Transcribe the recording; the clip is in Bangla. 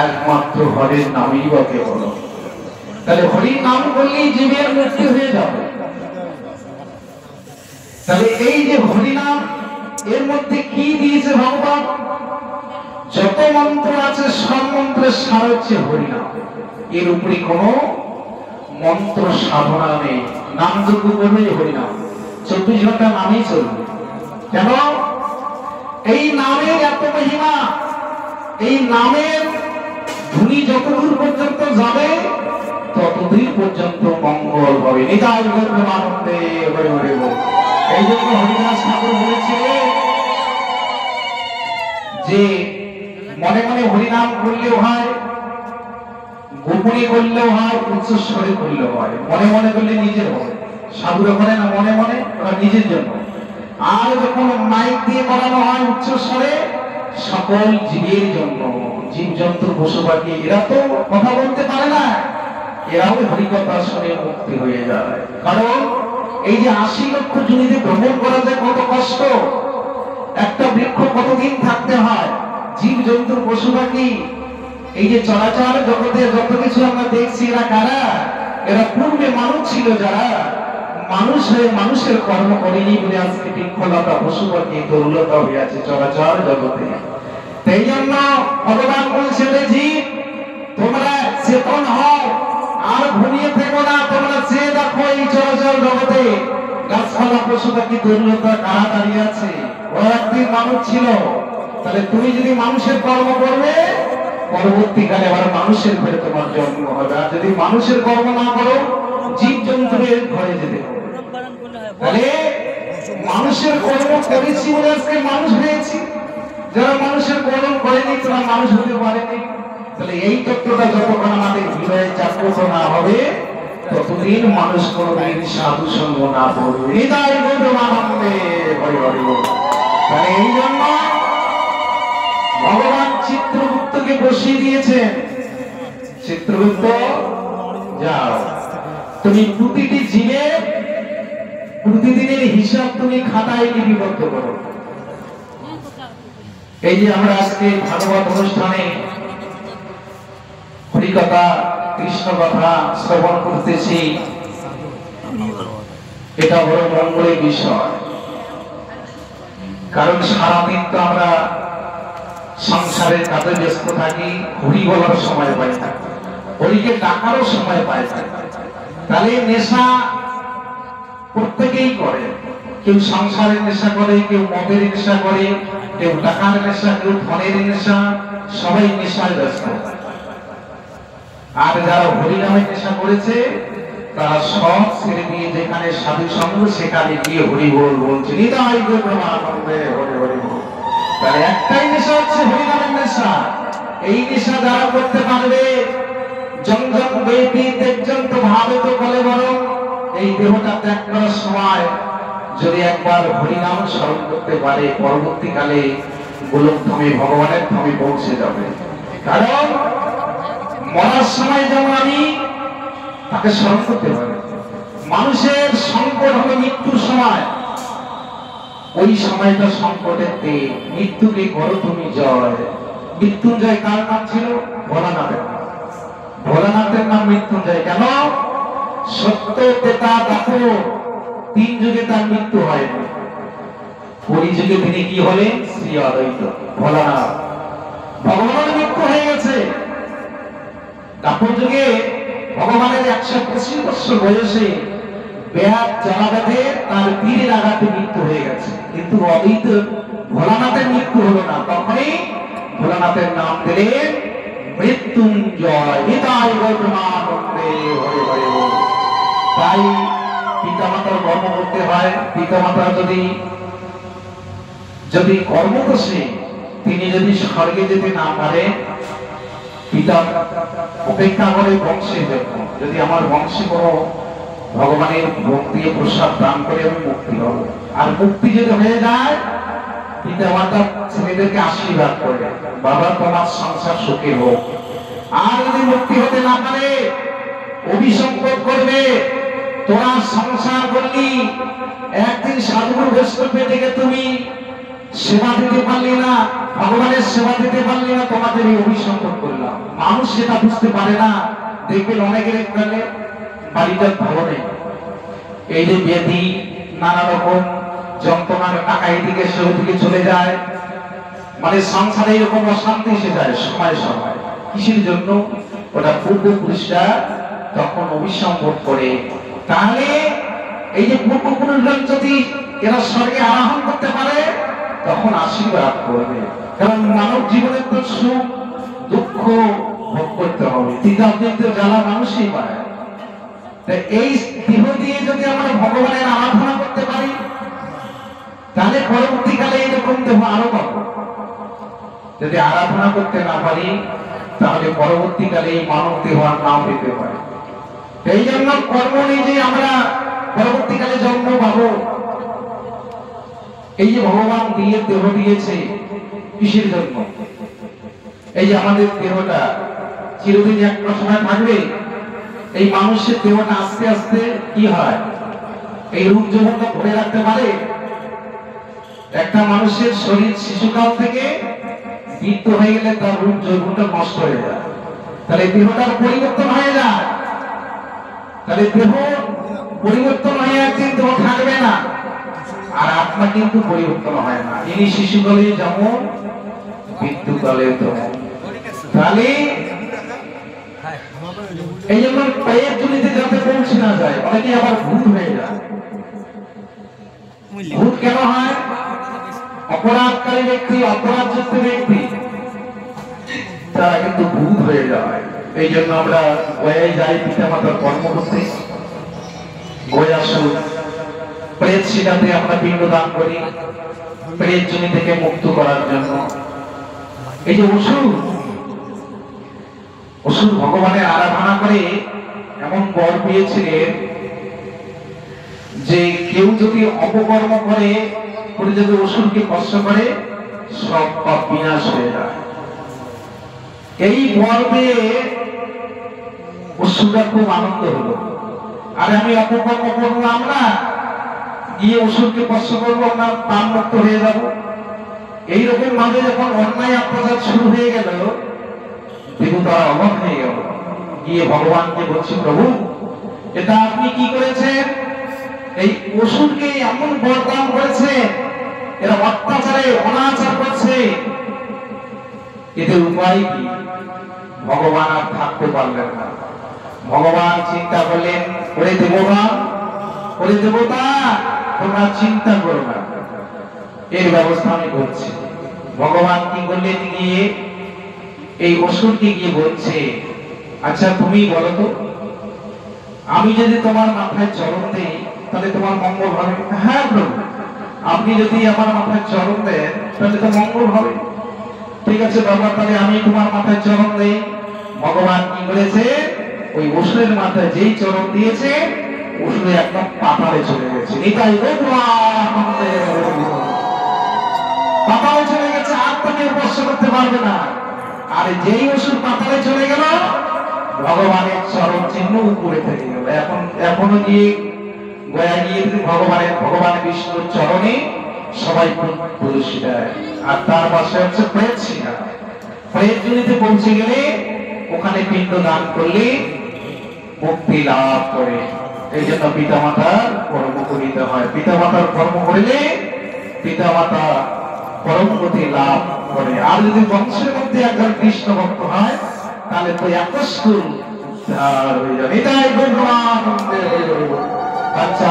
একমাত্র হরির নামই বা কেবল। তাহলে হরির নাম করলেই জীবের মুক্তি হয়ে যাবে। তাহলে এই যে হরিনাম, এর মধ্যে কি দিয়েছে ভগবান? যত মন্ত্র আছে সব মন্ত্রের সার হচ্ছে হরিনাম। এর উপরে কোনো মন্ত্র সাধনা নেই। নাম যজ্ঞ করবে হরিনাম, 24 ঘন্টা নামেই চলবে। কেন? এই নামের এত মহিমা, এই নামের ধ্বনি যতদূর পর্যন্ত যাবে ততদূর পর্যন্ত মঙ্গল হবে। নিতাই গৌর প্রেমানন্দে হরি হরি বল। এই জন্য হরিদাস ঠাকুর বলেছিলেন যে মনে মনে হরিনাম করলেও হয়, গোপনে করলেও হয়, উচ্চস্বরে করলেও হয়। মনে মনে করলে নিজের হয়, সাধুরা করে না মনে মনে, নিজের জন্য। আর যখন মাইক দিয়ে করানো হয় উচ্চস্বরে, সকল জীবের জন্য। জীবজন্তু পশু পাখি এরা তো কথা বলতে পারে না, এরাও হরিকথা শুনে মুক্তি হয়ে যায়। কারণ এই যে 80 লক্ষ জমিতে ভ্রমণ করা যায় কত কষ্ট, একটা বৃক্ষ কতদিন থাকতে হয়, জীব জন্তু পশু পাখি এই যে চলাচল জগতে যত কিছু আমরা দেখছি, এরা কারা? এরা পূর্বে মানুষ ছিল, যারা মানুষ হয়ে মানুষের কর্ম করেনি বলে আজকে বৃক্ষলতা পশু পাখি দুর্লতা হয়ে আছে চলাচল জগতে। এই জন্য ভগবান বলছে জীব তোমরা চেতন হও, আর ঘুমিয়ে থেকো না, তোমরা চেয়ে দেখো এই চলাচল জগতে গাছপালা পশু পাখি দুর্লতা কারা দাঁড়িয়ে আছে। ও একদিন মানুষ ছিল, তাহলে তুমি যদি মানুষের কর্ম করবে পরবর্তীকালে আবার মানুষের ঘরে তোমার জন্ম হবে। আর যদি মানুষের কর্ম না করো জীব জন্তুর ঘরে যেতে হবে। তাহলে মানুষের কর্ম করেছি বলে আজকে মানুষ হয়েছি, যারা মানুষের কর্ম করেনি তারা মানুষ হতে পারেনি। তাহলে এই তত্ত্বটা যতক্ষণ আমাদের হৃদয়ে জাগ্রত না হবে ততদিন মানুষ কোনদিন সাধু সঙ্গ না করবে। হৃদয় গৌরবানন্দে হরি হরি বল। তাহলে এই জন্য ভগবান চিত্রগুপ্তকে বসিয়ে দিয়েছেন। চিত্রগুপ্ত যাও, তুমি প্রতিটি জীবের প্রতিদিনের হিসাব তুমি খাতায় লিপিবদ্ধ করো। এই যে আমরা আজকে ভাগবত অনুষ্ঠানে হরিকথা কৃষ্ণ কথা শ্রবণ করতেছি, এটা বড় মঙ্গলের বিষয়। কারণ সারাদিন তো আমরা সংসারের কাজে ব্যস্ত থাকি, হরি বলার সময় পাই না, হরিকে ডাকারও সময় পাই না। তাহলে নেশা প্রত্যেকেই করে, কেউ সংসারের নেশা করে, কেউ মদের নেশা করে, কেউ টাকার নেশা, কেউ ধনের নেশা, সবাই নেশায় ব্যস্ত। আর যারা হরিনামের নেশা করেছে তারা সব ছেড়ে দিয়ে যেখানে সাধু সঙ্গ সেখানে গিয়ে হরি বল বলছে। নিতাই গৌর প্রেমানন্দে হরি হরি বল। তাহলে একটাই নেশা হচ্ছে হরিনামের নেশা। এই নেশা যারা করতে পারবে জঞ্জন বেটি তেজন্ত ভাবে তো বলে বরং এই দেহটা ত্যাগ করার সময় যদি একবার হরিনাম স্মরণ করতে পারে পরবর্তীকালে গোলক ধামে ভগবানের ধামে পৌঁছে যাবে। কারণ মরার সময় যেমন আমি তাকে স্মরণ করতে পারি, মানুষের সংকট হলো মৃত্যুর সময়। ওই সময়টা সংকটের দিন, মৃত্যুকে করো তুমি জয়। মৃত্যুঞ্জয় কার নাম ছিল? ভোলানাথের নাম। ভোলানাথের নাম মৃত্যুঞ্জয় কেন? সত্য তেতা দাপো 3 যুগে তার মৃত্যু হয়নি। কলিযুগে তিনি কি হলেন? শ্রী অদ্বৈত ভোলানাথ। ভগবানের মৃত্যু হয়ে গেছে। দাপর যুগে ভগবানের 125 বছর বয়সে ব্যাগ জ্বালা বেঁধে তার পীরের আঘাতে মৃত্যু হয়ে গেছে, কিন্তু অদ্বৈত ভোলানাথের মৃত্যু হলো না। তখনই ভোলানাথের নাম দিলেন মৃত্যুঞ্জয়। নিতাই গৌর প্রেমানন্দে হরি হরি বল। তাই পিতামাতার কর্ম করতে হয়। পিতামাতা যদি কর্মদোষে তিনি যদি স্বর্গে যেতে না পারে, পিতা অপেক্ষা করে বংশের জন্য, যদি আমার বংশে কোনো ভগবানের ভক্তি প্রসাদ দান করে আমি মুক্তি হব। আর মুক্তি যদি হয়ে যায় পিতা মাতা ছেলেদেরকে আশীর্বাদ করে, বাবা তোমার সংসার সুখী হোক। আর যদি মুক্তি হতে না পারে অভিসম্পদ করবে, তোরা সংসার করলি, একদিন সাধুর বৈষ্ণব থেকে তুমি সেবা দিতে পারলি না, ভগবানের সেবা দিতে পারলি না, তোমাদের এই অভিসম্পদ করলাম। মানুষ সেটা বুঝতে পারে না। দেখবেন অনেকের এখানে বাড়িটার ভালো নেই, এই যে ব্যাধি নানা রকম যন্ত্রণার টাকা এদিকে সেদিকে চলে যায়, মানে সংসারে এরকম অশান্তি এসে যায় সময় সময়। কিসের জন্য? ওটা পূর্বপুরুষরা তখন অভিসম্পদ করে। তাহলে এই যে পূর্বপুরুষরা যদি এরা স্বর্গে আরোহণ করতে পারে তখন আশীর্বাদ করবে। কারণ মানব জীবনের তো সুখ দুঃখ ভোগ করতে হবে, তিতাবৃত্ত জ্বালা মানুষই পায়। এই দেহ দিয়ে যদি আমরা ভগবানের আরাধনা করতে পারি তাহলে পরবর্তীকালে এইরকম দেহ আরো পাবো। যদি আরাধনা করতে না পারি তাহলে পরবর্তীকালে এই মানব দেহ আর নাও পেতে পারে। এই জন্য কর্ম নিজে আমরা পরবর্তীকালে জন্ম পাবো। এই যে ভগবান দিয়ে দেহ দিয়েছে কিসের জন্য? এই যে আমাদের দেহটা চিরদিন একটা সময় থাকবে, এই মানুষের দেহটা আস্তে আস্তে কি হয়, এই রূপ যৌবনটা ধরে রাখতে পারে? একটা মানুষের শরীর শিশুকাল থেকে বৃদ্ধ হয়ে গেলে তার রূপ যৌবনটা নষ্ট হয়ে যায়, তাহলে দেহটার পরিবর্তন হয়ে যায়। তাহলে দেহ পরিবর্তন হয়ে একদিন দেহ থাকবে না, আর আত্মা কিন্তু পরিবর্তন হয় না। ইনি শিশুকালে যেমন মৃত্যুকালে তেমন। তাহলে এই জন্য পায়ের জনিতে যাতে পৌঁছে না যায়, অনেকে আবার ভূত হয়ে যায়। ভূত কেন হয়? অপরাধকারী ব্যক্তি, অপরাধযুক্ত ব্যক্তি তারা কিন্তু ভূত হয়ে যায়। এই জন্য আমরা গয়ায় যাই পিতা মাতার কর্ম করতে। গয়া সুর প্রেত শিকাতে আমরা পিণ্ড দান করি প্রেত জনি থেকে মুক্ত করার জন্য। এই যে অসুর ভগবানের আরাধনা করে এমন বর পেয়েছিলেন যে কেউ যদি অপকর্ম করে যদি অসুরকে কষ্ট করে সব পাপ বিনাশ হয়ে যায়। এই বর পেয়ে অসুররা খুব আনন্দ হলো, আর আমি অপকর্ম করবো, আমরা গিয়ে অসুরকে কষ্ট করবো, আমরা পাপ মুক্ত হয়ে যাব। এইরকম ভাবে যখন অন্যায় অত্যাচার শুরু হয়ে গেল, দেবতারা অবাক হয়ে গেল, গিয়ে ভগবানকে বলছে, প্রভু এটা আপনি কি করেছেন? এই অসুরকে এমন বরদান করেছে, এরা অত্যাচারে অনাচার করছে, এদের উপায় কি? ভগবান আর থাকতে পারলেন না। ভগবান চিন্তা করলেন, ওরে দেবতা তোমরা চিন্তা করো না, এর ব্যবস্থা আমি করছি। ভগবান কি করলেন? গিয়ে এই অসুরকে গিয়ে বলছে, আচ্ছা তুমি বলো তো, আমি যদি তোমার মাথায় চরণ দেই তাহলে তোমার মঙ্গল হবে? হ্যাঁ প্রভু, আপনি যদি আমার মাথায় চরণ দেন তাহলে তো মঙ্গল হবে। ঠিক আছে বাবা, তাহলে আমি তোমার মাথায় চরণ দেই। ভগবান কি করেছে? ওই অসুরের মাথায় যেই চরণ দিয়েছে, অসুরে একদম পাতালে চলে গেছে। পাতালে চলে গেছে, আর তাকে স্পর্শ করতে পারবে না। আর যেই অসুর পাতালে চলে গেল, ভগবানের চরণ চিহ্ন উপরে থেকে গেল। এখনো গিয়ে গয়া গিয়ে ভগবান বিষ্ণুর চরণে সবাই পুরস্কার দেয়। আর তার পাশে হচ্ছে প্রেত শিখা। প্রেত জনিতে পৌঁছে গেলে ওখানে পিণ্ড দান করলে মুক্তি লাভ করে। এই জন্য পিতা মাতার কর্ম করিতে হয়। পিতা মাতার কর্ম করিলে পিতা মাতা পরম গতি লাভ করে। আর যদি বংশের মধ্যে একজন কৃষ্ণ ভক্ত হয় তাহলে তো একস্কুল হয়ে যাবে। এটাই গৌরানন্দে হয়ে যাবে। আচ্ছা,